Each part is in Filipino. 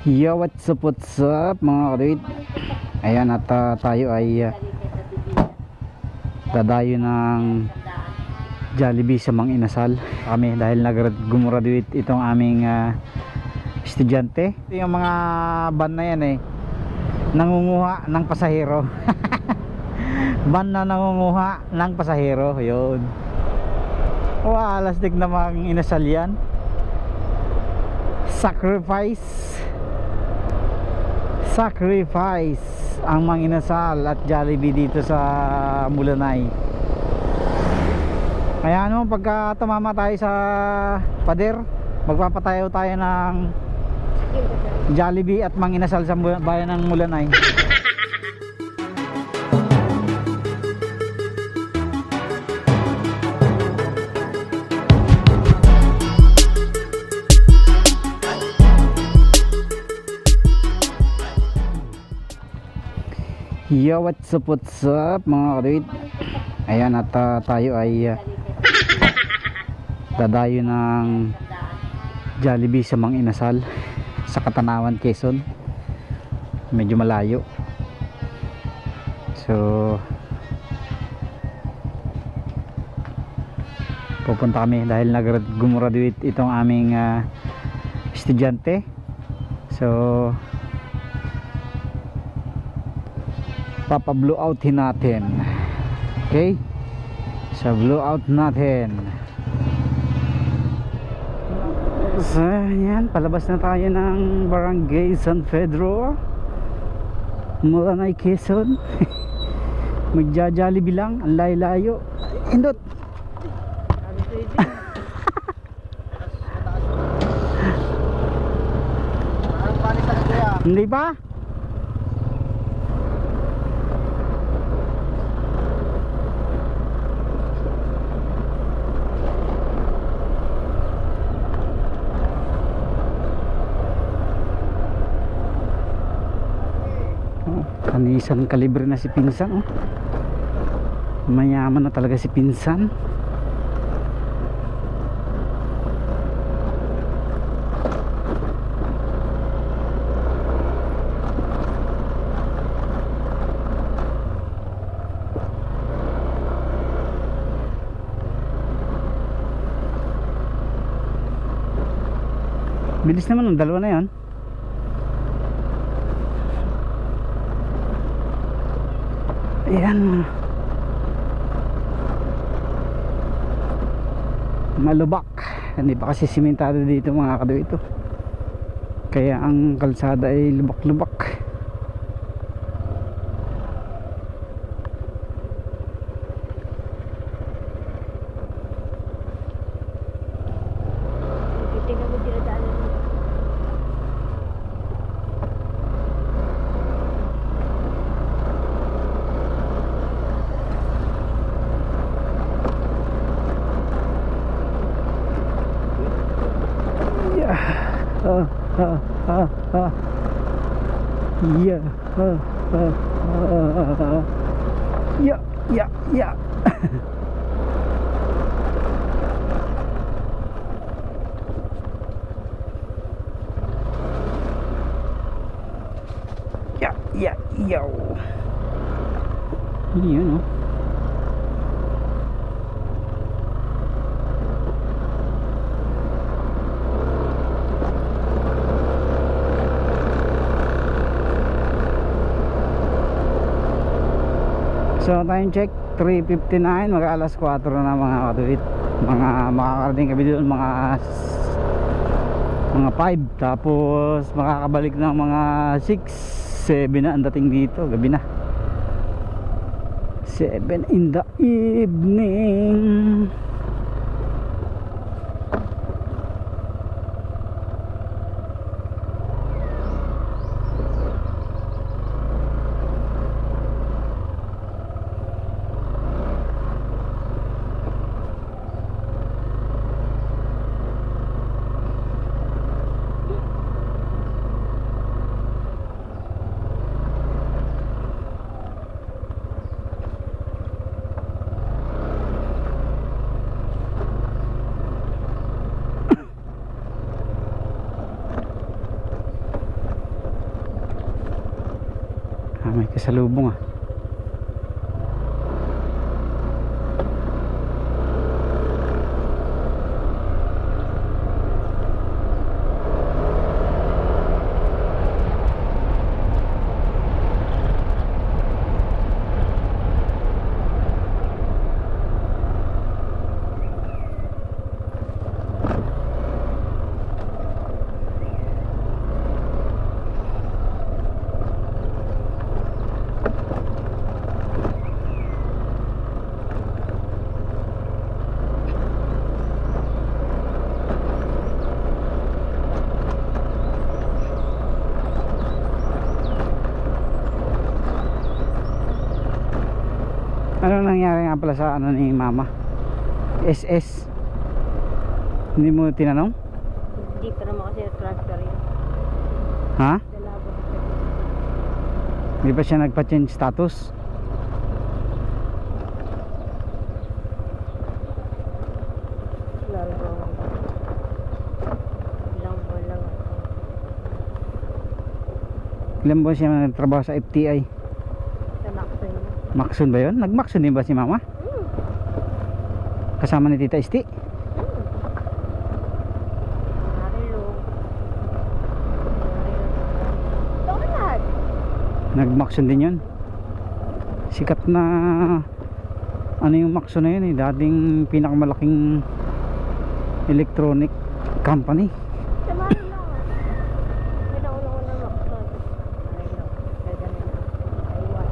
Yo, what's up mga kadwit. Ayan at tayo ay dadayo ng Jollibee sa Mang Inasal kami dahil nag-gumraduate itong aming estudyante. Ito yung mga van na yan nangunguha ng pasahero. Van na nangunguha ng pasahero. Yun. Wow, alastig na Mang Inasal yan. Sacrifice ang Mang Inasal at Jollibee dito sa Mulanay. Kaya ano, pagka tumama tayo sa pader, magpapatayo tayo ng Jollibee at Mang Inasal sa bayan ng Mulanay. Yo, what's up mga kadwit. Ayan at tayo ay dadayo ng Jollibee sa Mang Inasal sa Katanawan, Quezon. Medyo malayo. So pupunta kami dahil nag-gumraduate itong aming estudyante. So papa-blow outin natin. Okay? So blow out natin. So yan, palabas na tayo ng Barangay San Pedro, Mulanay, Quezon. Magja-Jollibee lang, ang layo-layo. Indot. Hindi ba? Kanisan kalibre na si Pinsan. Mayaman na talaga si Pinsan. Bilis naman ang dalawa na yan. Ayan, malubak. Hindi pa kasi simentado dito mga kadwito, kaya ang kalsada ay lubak-lubak. Yeah. Yeah. Yo. Yun, So time check 3:59, mag alas 4 na mga kadwit. Mga makakarating kami doon mga 5, tapos makakabalik ng mga 6, 7 na ang dating dito, gabi na. 7 in the evening. may kasalubong ah. Ano nangyari nga pala sa ano ni mama? SS. Hindi mo tinanong? Hindi pa naman kasi transfer yun. Ha? Dalawa. Hindi pa siya nagpa-change status? Lalo. Ilang buwan lang ako. Ilan ba siya nagtrabaho sa FTI? Sa Maxon. Maxon ba yun? Nag-Maxon din ba si mama? Kasama ni Tita Isti? Marilo. Donald! Nag-Maxon din yun? Sikat na ano yung Maxon na yun eh, dating pinakamalaking electronic company. Sa Marilo. Pinauna-una Maxon. Marilo. Ganda na. Taiwan.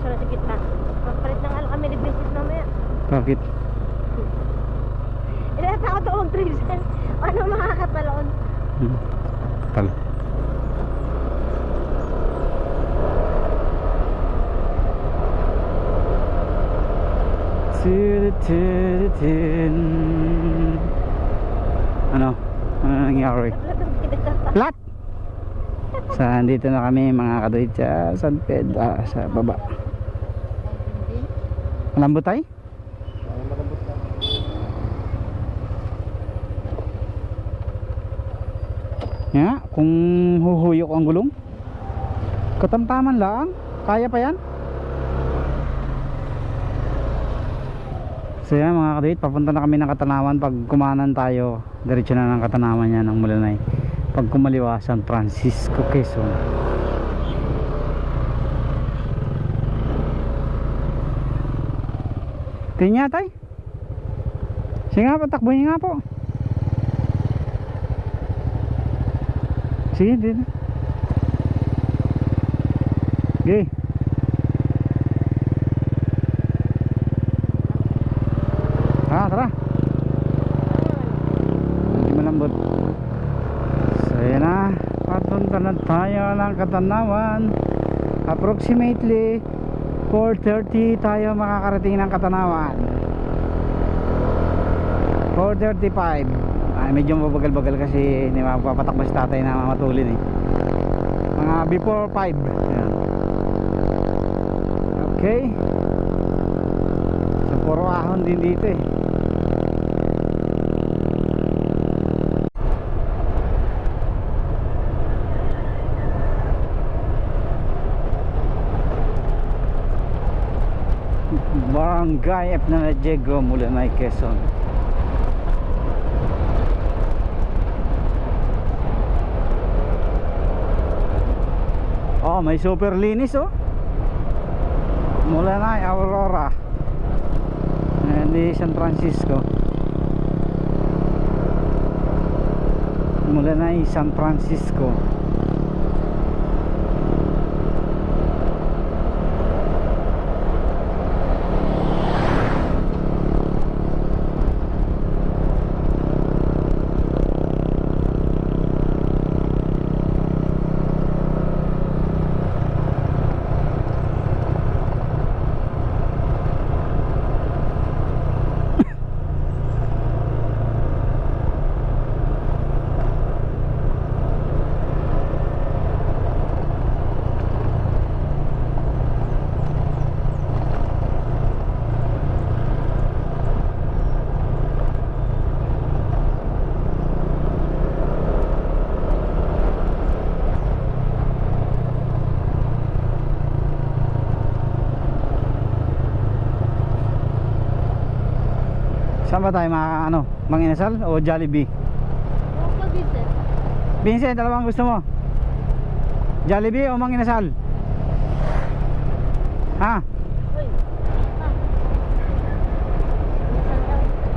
Sunod sa gitna. Magpalit ng ano kami ni business mamaya. Bakit? Inatakot ako mag-drive. Ano makakapaloon? Tal. Ano? Ano nangyari? Flat! Sa andito na kami mga kadoy sa San Pedro, sa baba. Malambot tayo? Nga, kung huhuyok ang gulong katamtaman lang, kaya pa yan. So yan mga kadoy, papunta na kami ng Katanawan. Pag kumanan tayo, diretso na ng Katanawan yan ng Mulanay. Pag kumaliwa, San Francisco, Quezon. Tingnan tay. Sige nga, patakbuhin nga po. Sige, din. Okay. Tara. Hindi malambot. So yan na, patunta na tayo ng Katanawan. Approximately 4:30 tayo makakarating ng Katanawan. 4:35. Ay, medyo mabagal-bagal kasi hindi mapapatakbo si tatay na mamatulin eh. Mga before 5. Yan. Okay. So puro ahon din dito eh. Barangay F na Diego, Mulanay, Quezon. Oh, may super linis oh. Mulanay, Aurora. Di San Francisco. Mulanay, San Francisco. Saan ba tayo ano? Mang Inasal o Jollibee? Huwag ka, Vincent. Vincent, ano bang gusto mo? Jollibee o Mang Inasal? Ha? Uy.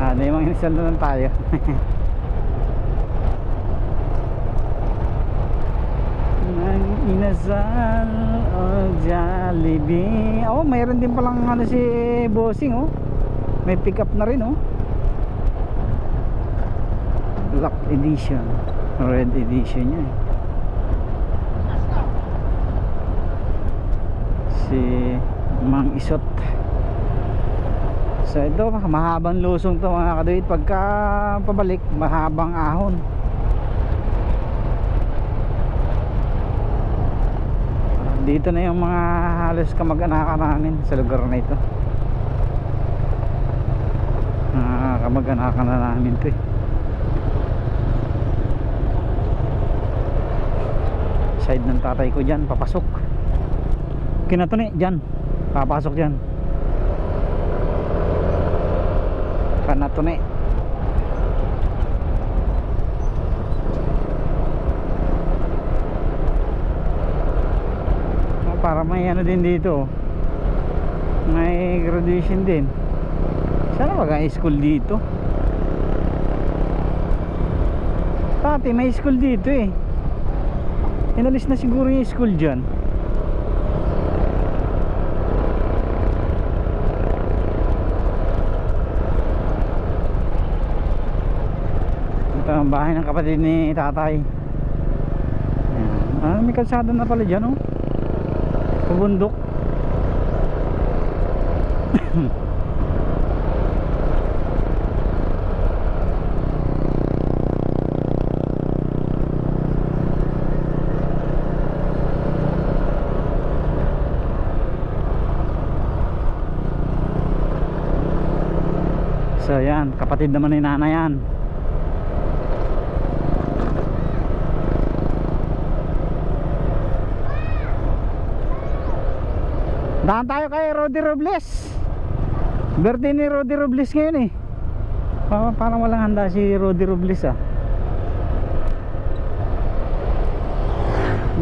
Ah. Di Mang Inasal na lang tayo. Mang Inasal o Jollibee. Oh, mayroon din palang ano si Bossing, oh. May pick up na rin, oh. Black edition, red edition niya, eh. Si Mang Isot. So ito, mahabang lusong to mga kaduit. Pagka pabalik, mahabang ahon. Dito na yung mga halos kamag-anakan namin sa lugar na ito. Kamag-anakan na namin ito, eh. Side ng tatay ko dyan, papasok. Kinatuni dyan, papasok dyan. Kanatuni. Para may ano din dito, may graduation din. Sana mag-school dito. Dati may school dito, eh. Inalis na siguro yung school dyan. Ito ang bahay ng kapatid ni tatay. Ayan. May kalsada na pala dyan, oh. Pabundok. So yan, kapatid naman ni nanay yan. Daan tayo kay Rodi Robles. Birthday ni Rodi Robles ngayon, eh. Parang walang handa si Rodi Robles, ah.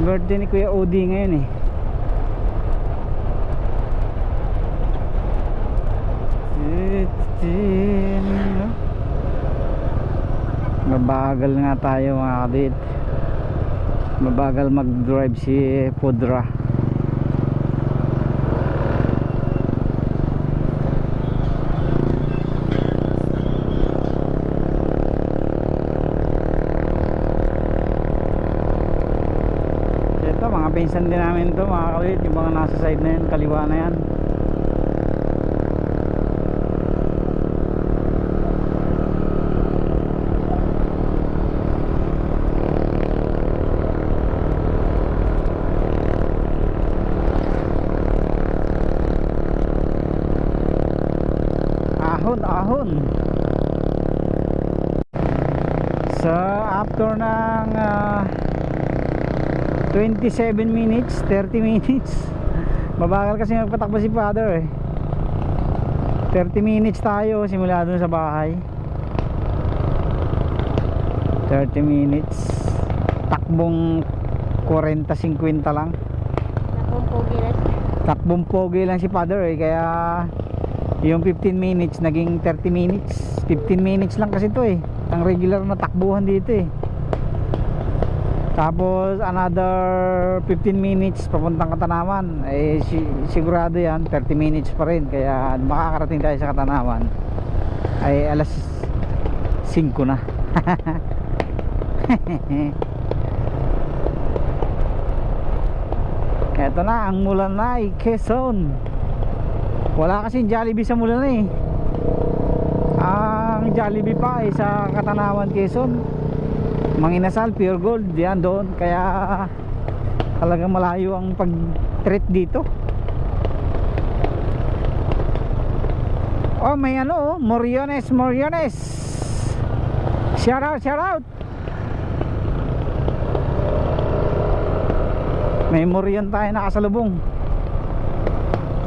Birthday ni Kuya Odi ngayon, eh. Mabagal nga tayo mga kabit. Mabagal mag-drive si Pudra. Ito mga pinsan din namin to mga kabit. Yung mga nasa side na yan, kaliwa na yan. Ahon. So after ng 27 minutes 30 minutes mabagal kasi magpatakbo si father, eh. 30 minutes tayo simula dun sa bahay. 30 minutes takbong 40-50 lang. Takbong pogi lang si father, eh. Kaya yung 15 minutes naging 30 minutes. 15 minutes lang kasi to, eh. Ang regular na takbuhan dito, eh. Tapos another 15 minutes papuntang Katanawan. Eh sigurado yan 30 minutes pa rin. Kaya makakarating tayo sa Katanawan ay alas 5 na. Eto na ang Mulanay, Quezon. Wala kasing Jollibee sa Mulanay. Ang Jollibee pa ay sa Katanawan, Quezon. Mang Inasal, Pure Gold, yan doon. Kaya talagang malayo ang pag-treat dito. Oh, may ano, Moriones. Shout out. May Morion tayo nakasalubong.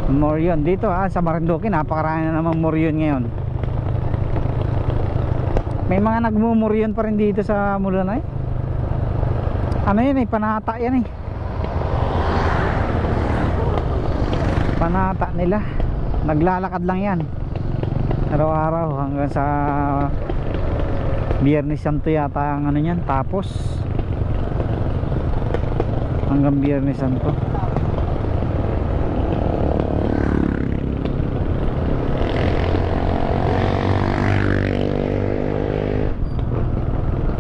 Morion dito, sa Marinduque, napakarami na namang Morion ngayon. May mga nagmumuryon pa rin dito sa Mulanay. Ano yan eh, panata yan eh. Panata nila. Naglalakad lang yan araw-araw hanggang sa Biyernes Santo yata ang ano yan. Tapos hanggang Biyernes Santo.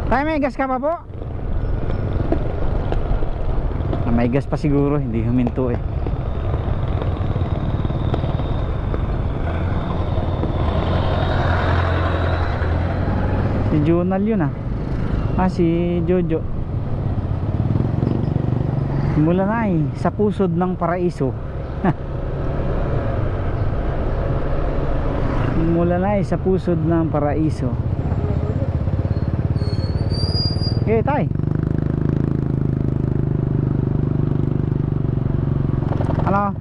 Tayo, may gas ka pa po? May gas pa siguro, hindi huminto eh. Si Jonal yun ah. Si Jojo. Mulanay sa pusod ng paraiso. Mulanay sa pusod ng paraiso. Okay, tay. Ano?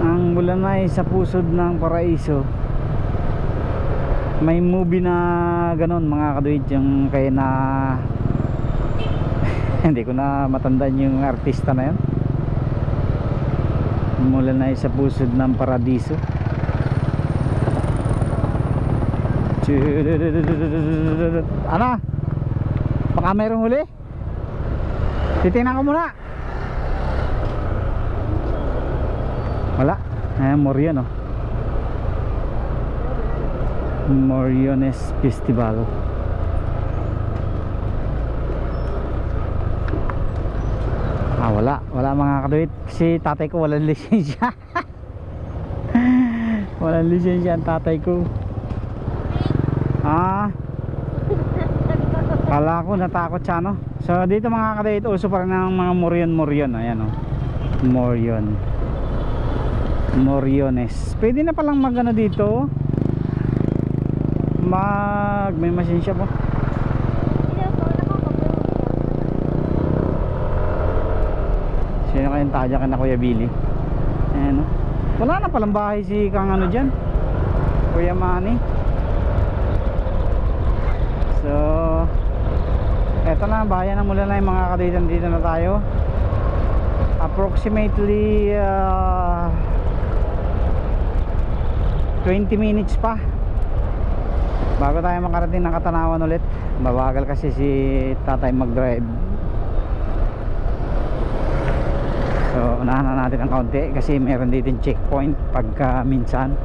Ang Mulanay sa pusod ng paraiso. May movie na ganon mga kaduid, yung kaya na hindi ko na matandaan yung artista na yun. Mulanay sa pusod ng paradiso. Ano? Baka mayroong huli? Titingnan ko muna. Wala. Ayan, Moryon oh. Moryones Festival. Wala. Wala mga kaduit. Kasi tatay ko walang lisensya. Walang lisensya ang tatay ko. Kala ko natakot siya no. So dito mga kadate, uso pa rin ng mga moryon. Ayan oh. Moryon. Moryones. Pwede na palang magano dito. May machine shop oh. Sino kayong tadya ka na Kuya Billy? Ayan oh. Wala na palang bahay si kang ano dyan, Kuya Manny. So eto na, bayan ng Mulanay mga kadaitan. Dito na tayo. Approximately 20 minutes pa bago tayo makarating ng Katanawan ulit. Mabagal kasi si tatay mag-drive. So unahan na natin ang kaunti kasi meron dito yung checkpoint pagka minsan.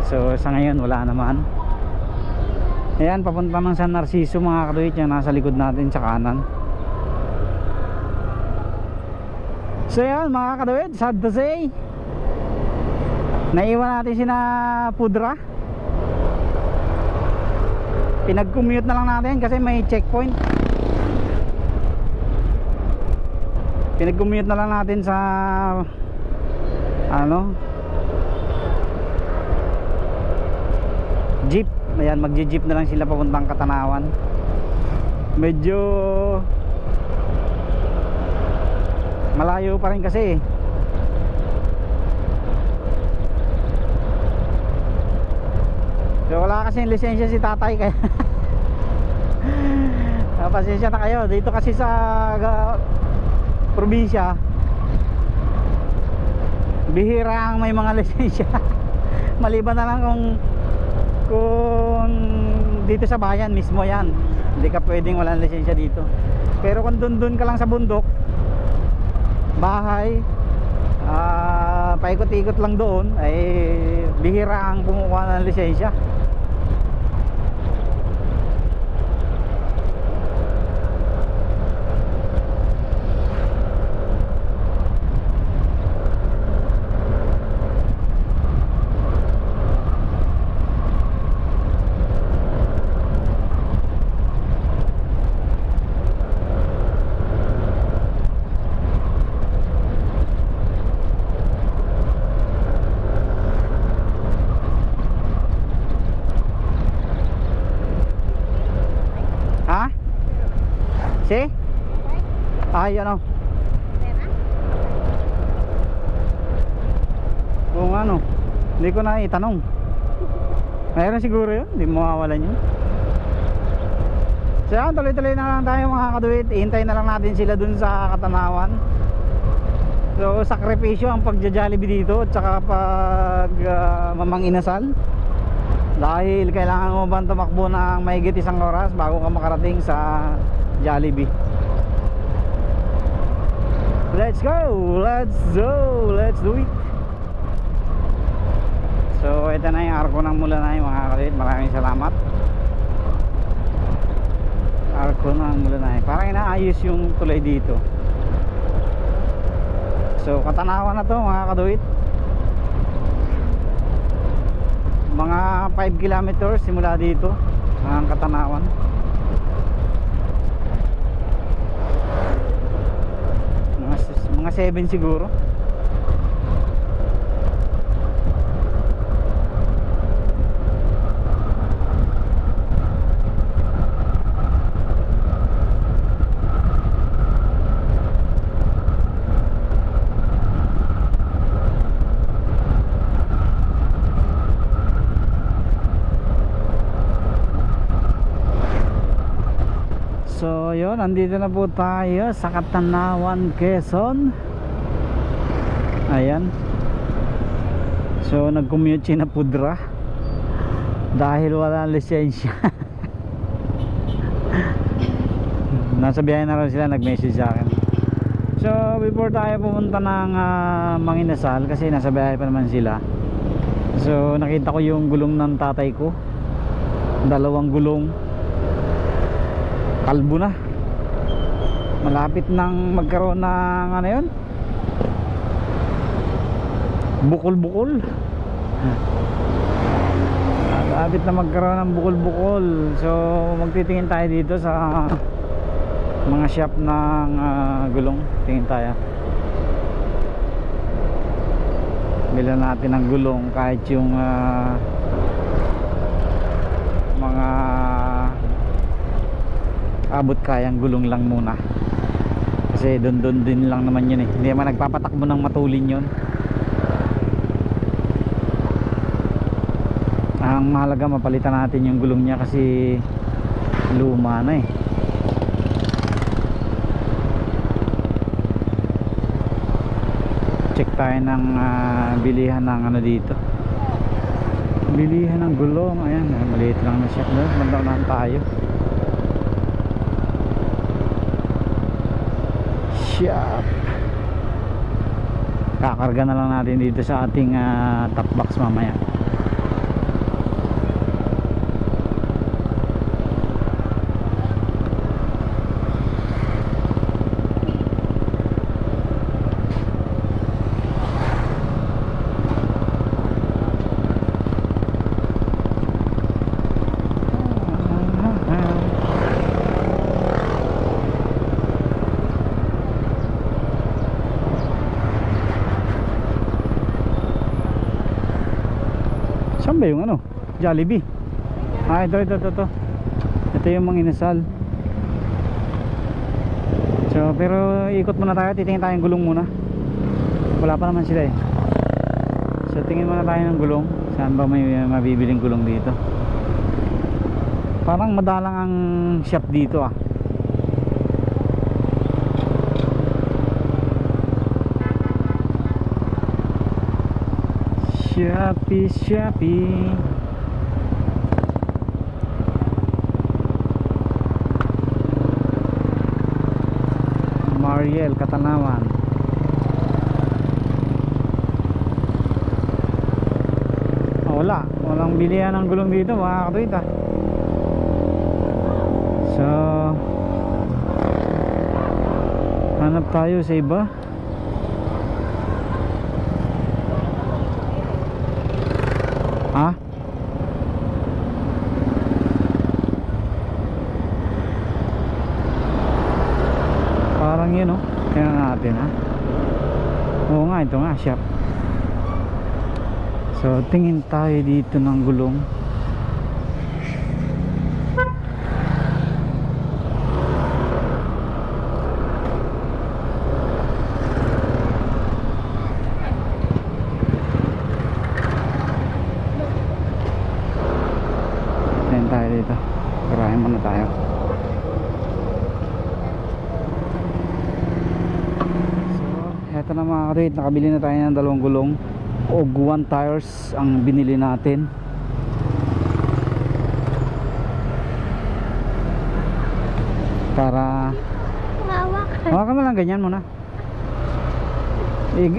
So sa ngayon wala naman. Ayan, papunta ng San Narciso mga kaduit, yung nasa likod natin sa kanan. So yan mga kaduit, sad to say, naiwan natin sina Pudra. Pinag-commute na lang natin kasi may checkpoint. Pinag-commute na lang natin sa ano, jeep. Ayan, magji-jeep na lang sila papuntang Katanawan. Medyo malayo pa rin kasi so wala kasi lisensya si tatay kaya pasensya na kayo. Dito kasi sa probinsya bihira ang may mga lisensya. Maliban na lang kung dito sa bayan mismo yan, hindi ka pwedeng walang lisensya dito. Pero kung dun ka lang sa bundok, bahay, paikot-ikot lang doon, ay bihira ang kumukuha ng lisensya. Si? Ay ano? ano, hindi ko na itanong. Mayroon siguro yun, hindi mo mawawalan yun. So yan, tuloy-tuloy na lang tayo mga kaduwit. Ihintay na lang natin sila dun sa Katanawan. So sakripisyo ang pagja-Jollibee dito at saka pag mamang inasal. Dahil kailangan mo ba tumakbo ng mahigit 1 oras bago ka makarating sa Jollibee. Let's go! Let's go! Let's do it! So ito na yung arko ng Mulanay mga kalit. Maraming salamat. Arko ng Mulanay. Parang inaayos yung tulay dito. So Katanawan na to mga kaduit. Mga 5 kilometers simula dito ang Katanawan. Mga 7 siguro. So yun, andito na po tayo sa Katanawan, Quezon. Ayan. So nag-commute si na Pudra dahil wala lisensya. Nasa biyahe na rin sila, nag-message sa akin. So before tayo pumunta ng Manginasal, kasi nasa biyahe pa naman sila. So nakita ko yung gulong ng tatay ko. 2 gulong. Kalbo na. Malapit nang magkaroon ng ano yun, bukol-bukol. Malapit na magkaroon ng bukol-bukol. So magtitingin tayo dito sa mga shop ng gulong. Tingin tayo, bilhan natin ng gulong, kahit yung mga abot kayang gulong lang muna, kasi doon din lang naman yun eh. Hindi naman nagpapatakbo ng matulin yun. Ang mahalaga mapalitan natin yung gulong niya kasi luma na eh. Check tayo ng bilihan ng ano dito, bilihan ng gulong. Ayan, maliit lang na shop doon. Bandaunan tayo. Shop. Kakarga na lang natin dito sa ating top box mamaya. Saan ba yung ano? Jollibee. Ito. Ito yung Manginasal. So pero ikot muna tayo, titingin tayo ng gulong muna. Wala pa naman sila eh. So tingin muna tayo ng gulong. Saan ba may mabibiling gulong dito? Parang madalang ang shop dito ah. Shopee. Mariel, Katanawan. Walang bilihan ng gulong dito mga katuwid ah. So hanap tayo sa iba. Ha? Parang yun oh. Tingnan natin ha. Oo nga, ito nga shop. So tingin tayo dito ng gulong. katuwid, nakabili na tayo ng 2 gulong. Og 1 tires ang binili natin. Para Hawak. hawakan mo lang ganyan muna.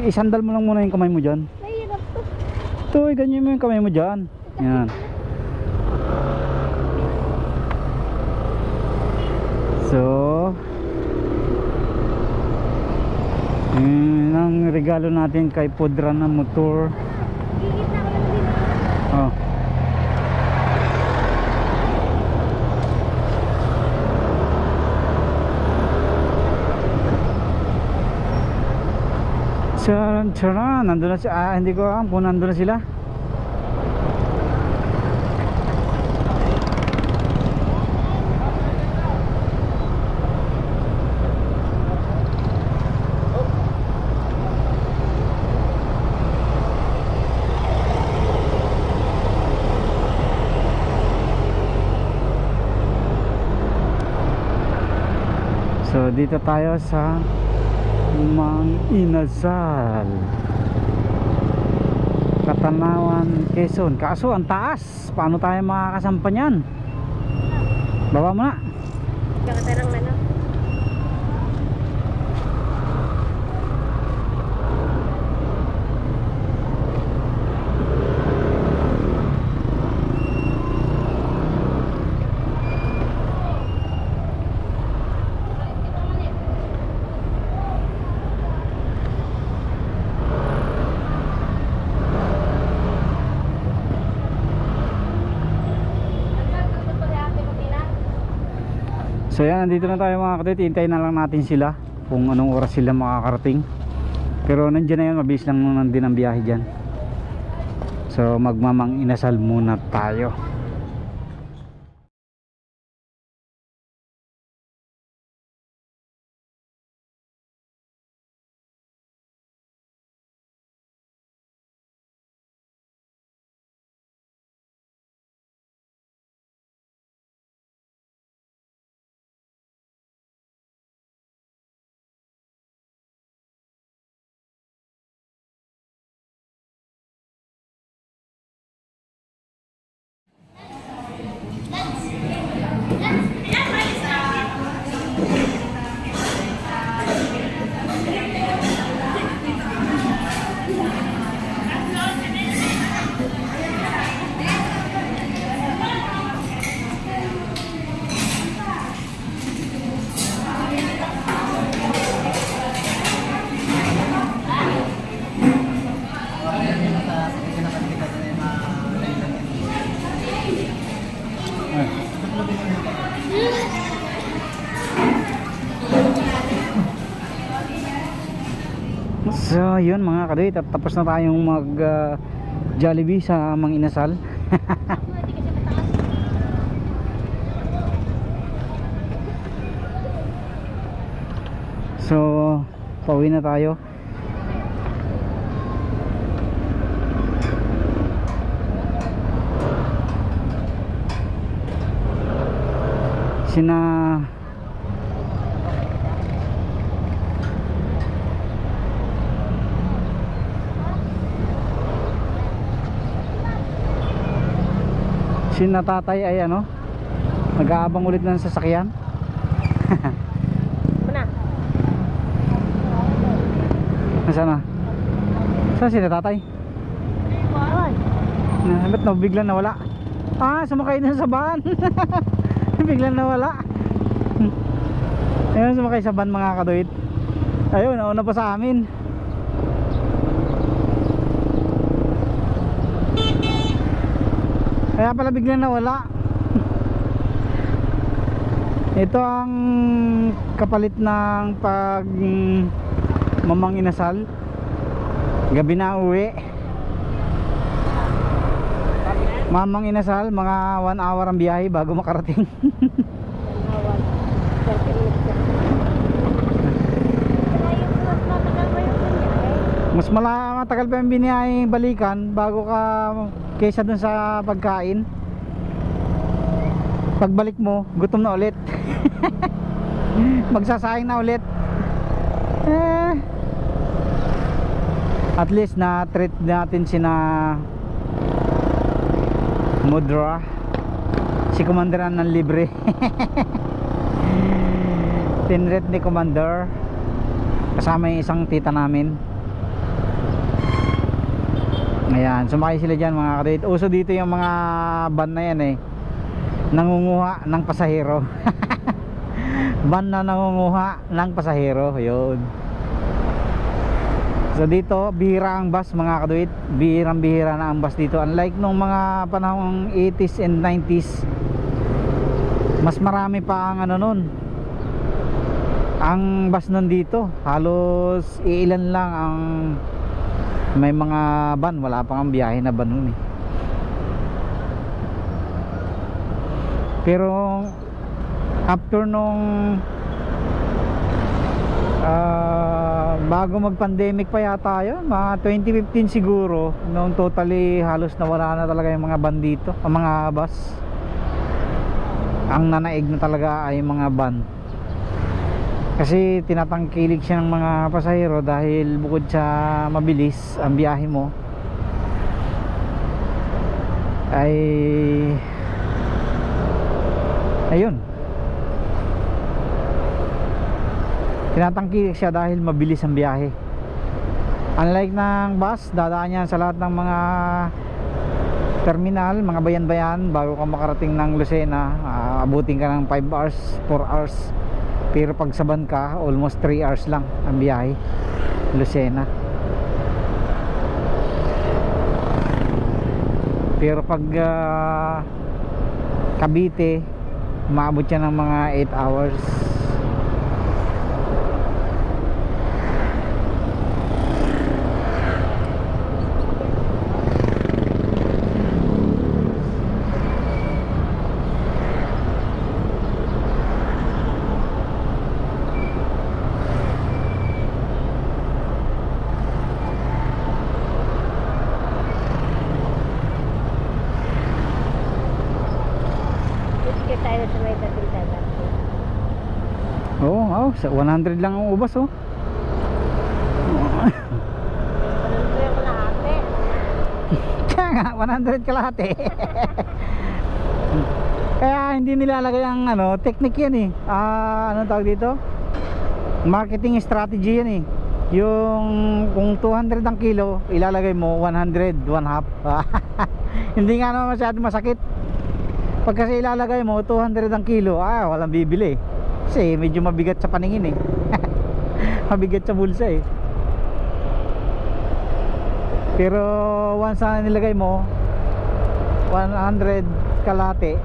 Isandal mo lang muna yung kamay mo dyan. Mahirap to. Ito, ganyan mo yung kamay mo dyan. Yan. So, yun ang regalo natin kay Pudra na motor. Gigit na ako lang din. Oh. Charan, nandun na siya. Hindi ko alam kung nandun na sila. So dito tayo sa Mang Inasal, Katanawan, Quezon. Kaso ang taas, paano tayo makakasampa niyan? Baba mo na. Kakatarang ano. So yan, nandito na tayo mga kadit. Hintayin na lang natin sila kung anong oras sila makakarating. Pero nandiyan na yan, mabilis lang naman din ang biyahe dyan. So magmamang inasal muna tayo. So yun mga kadit, at tapos na tayong mag Jollibee sa Mang Inasal. So pauwi na tayo. Sina tatay ay ano, nag-aabang ulit ng sasakyan. Muna. Nasaan na? Saan sina tatay? Ay. Ba't na biglang nawala? Ah, sumakay na sa van. Biglang nawala. Ayun, sumakay sa van mga kaduit. Ayun, nauna pa sa amin. Kaya pala biglang nawala. Ito ang kapalit ng pag Mamang Inasal. Gabi na uwi. Mamang Inasal, mga 1 hour ang biyahe bago makarating. Awan. 30 minutes na. Mas matagal pa yung biniyahe balikan bago ka kaysa dun sa pagkain. Pagbalik mo, gutom na ulit. Magsasayang na ulit. At least na treat natin sina Mudra, si Commanderan ng libre. Tinret ni Commander kasama yung isang tita namin. Ayan, sumakay sila dyan mga kadit. Uso dito yung mga van na yan eh, nangunguha ng pasahero. Van na nangunguha ng pasahero, yun. So dito, bihira ang bus mga kaduit. Bihirang-bihira na ang bus dito. Unlike nung mga panahong 80s and 90s, mas marami pa ang ano nun, ang bus nun dito. Halos iilan lang ang may mga van. Wala pang ang biyahe na van nun eh. Pero after nung bago mag pandemic pa yata yun, mga 2015 siguro, noong totally halos nawala na talaga yung mga van dito, ang mga bus. Ang nanaig na talaga ay mga van, kasi tinatangkilik siya ng mga pasahero dahil bukod sa mabilis ang biyahe mo ay ayun, tinatangkilik siya dahil mabilis ang biyahe. Unlike ng bus, dadaan yan sa lahat ng mga terminal, mga bayan-bayan bago ka makarating ng Lucena. Abutin ka ng 5 hours, 4 hours. Pero pag sa van ka, almost 3 hours lang ang biyahe Lucena. Pero pag Cavite, maabot yan ng mga 8 hours. Tayo sa may dating-dagat. Oo, oh, 100 lang ang ubas oh. Panunod ko yung kalahati. Kaya nga, 100 kalahati. Kaya hindi nilalagay ang ano, technique yan eh. Anong tawag dito? Marketing strategy yan eh. Yung kung 200 ang kilo, ilalagay mo 100, one half. Hindi nga naman masyado masakit. Pag kasi ilalagay mo 200 ang kilo, walang bibili. Kasi medyo mabigat sa paningin eh. Mabigat sa bulsa eh. Pero once na nilagay mo 100 kalate,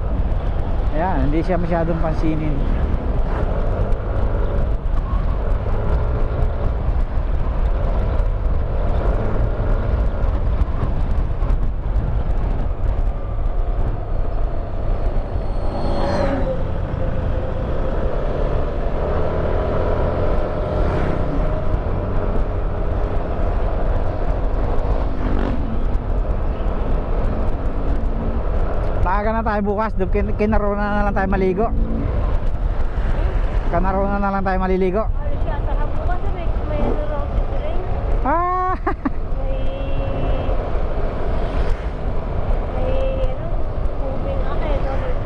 ayan, hindi siya masyadong pansinin. Maaga na tayo bukas, kinarona na lang tayo maligo. Kanarona na lang tayo maliligo. Alis yata ka bukas may ano raw si Train. Ah! May ano, moving ako eh, no? May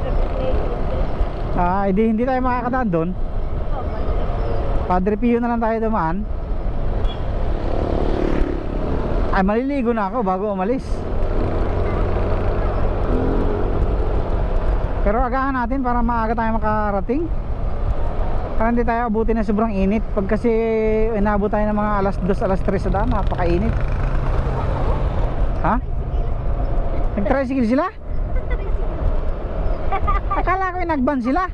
traffic light. Hindi tayo makakadaan doon. Oh, balik. Padre Pio na lang tayo dumaan. Ay, maliligo na ako bago umalis. Pero agahan natin para maaga tayo makarating. Para hindi tayo abutin ng sobrang init. Pag kasi inabot tayo ng mga alas 2, alas 3 sa daan, napakainit. Ha? Nag-tricycle sila? Akala ko yung nag-van sila.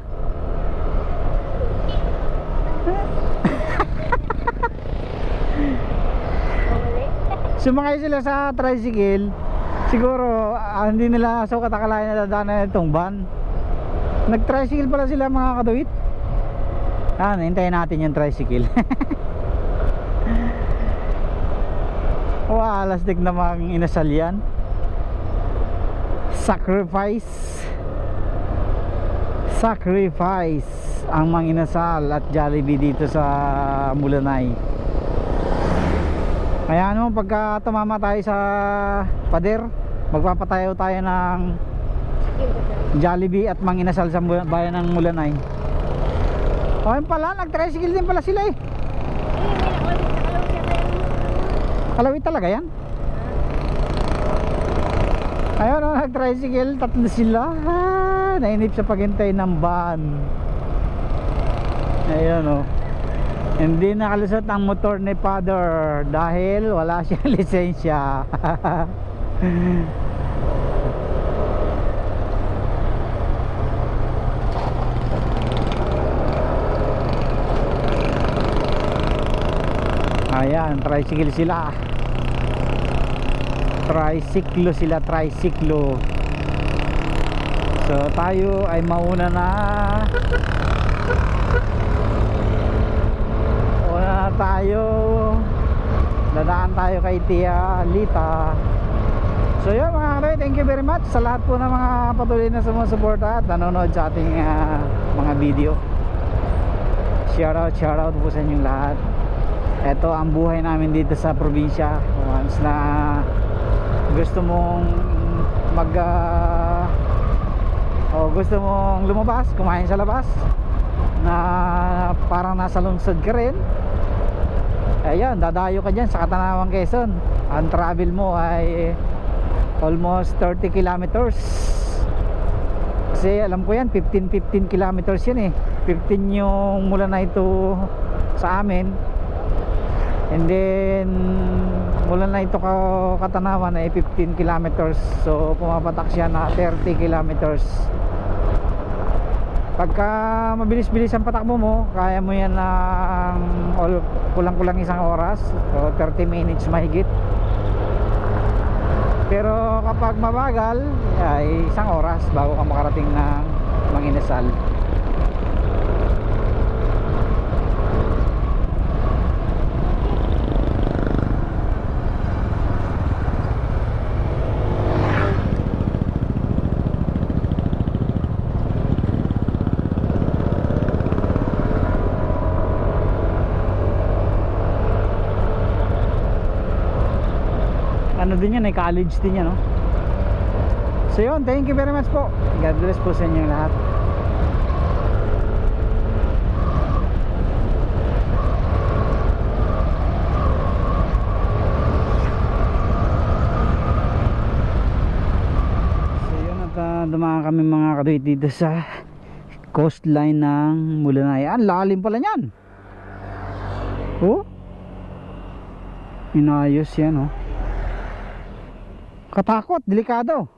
Sumakay sila sa tricycle. Siguro hindi nila sukat akalain na dadaanan itong van. Nag-tricycle pala sila mga kaduwit. Hintayin natin yung tricycle. Alastik namang inasal yan. Sacrifice ang mga inasal at Jollibee dito sa Mulanay. Kaya ano, pagka tumama tayo sa pader, magpapatayo tayo ng Jollibee at Mang Inasal sa bayan ng Mulanay. O yun pala, nag-tricycle din pala sila eh. Kalawit talaga yan. Ayun o, nag-tricycle, tatlo sila. Nainip sa paghintay ng van. Ayun o. Hindi nakalusot ang motor ni Father dahil wala siyang lisensya. Ayan, tricycle sila. Tricyclo sila, tricyclo. So tayo ay mauna na. Una na tayo. Dadaan tayo kay Tia Lita. So yun mga katoy, thank you very much sa lahat po ng mga patuloy na sumusuporta at nanonood sa ating mga video. Shoutout po sa inyong lahat. Ito ang buhay namin dito sa probinsya. Once na gusto mong o gusto mong lumabas, kumain sa labas na parang nasa lungsod ka rin, ayan, dadayo ka dyan sa Katanawang, Quezon. Ang travel mo ay almost 30 kilometers kasi alam ko yan, 15 kilometers yan eh. 15 yung mula na ito sa amin, and then mula na ito Katanawan ay 15 kilometers. So pumapatak siya na 30 kilometers. Pagka mabilis-bilis ang patakbo mo, kaya mo yan ng kulang-kulang isang oras o 30 minutes mahigit. Pero kapag mabagal ay isang oras bago ka makarating ng Mang Inasal. Ano din yan, ay college din yan, no? So yun, thank you very much po. God bless po sa inyo lahat. So yun, at dumaan kami mga katuwid dito sa coastline ng Mulanay. Ang lalim pala nyan. Oh, inayos yan, oh. Katakot, delikado.